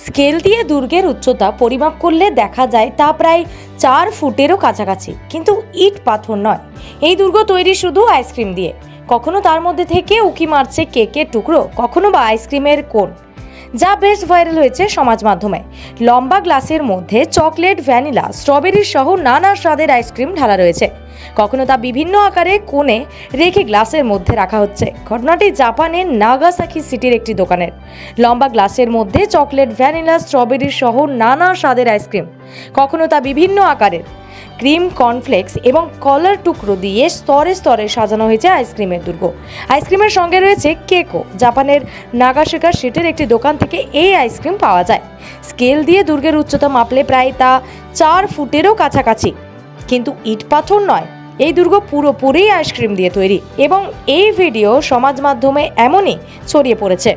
Scale দিয়ে দুর্গের উচ্চতা পরিমাপ করলে দেখা যায় তা প্রায় 4 ফুটেরও কাছাকাছি, কিন্তু ইট পাথর নয়। এই দুর্গ তৈরি শুধু আইসক্রিম দিয়ে। কখনো তার মধ্যে থেকে উকি মারছে কেকের টুকরো, কখনো বা আইসক্রিমের কোন, যা বেশ ভাইরাল হয়েছে সমাজ মাধ্যমে। লম্বা গ্লাসের মধ্যে চকলেট, ভ্যানিলা, স্ট্রবেরি সহ নানা স্বাদের আইসক্রিম ঢালা রয়েছে। কখনো তা বিভিন্ন আকারে কোণে রেখে গ্লাসের মধ্যে রাখা হচ্ছে। ঘটনাটি জাপানের নাগাসাকি সিটির একটি দোকানের। লম্বা গ্লাসের মধ্যে চকলেট, ভ্যানিলা, স্ট্রবেরি সহ নানা স্বাদের আইসক্রিম, কখনো তা বিভিন্ন আকারের ক্রিম, কর্নফ্লেক্স এবং কলার টুকরো দিয়ে স্তরে স্তরে সাজানো হয়েছে আইসক্রিমের দুর্গ। আইসক্রিমের সঙ্গে রয়েছে কেকও। জাপানের নাগাসাকি সিটির একটি দোকান থেকে এই আইসক্রিম পাওয়া যায়। স্কেল দিয়ে দুর্গের উচ্চতা মাপলে প্রায় তা 4 ফুটেরও কাছাকাছি, কিন্তু ইট পাথর নয়। এই দুর্গ পুরোপুরি আইসক্রিম দিয়ে তৈরি এবং এই ভিডিও সমাজ মাধ্যমে এমনই ছড়িয়ে পড়েছে।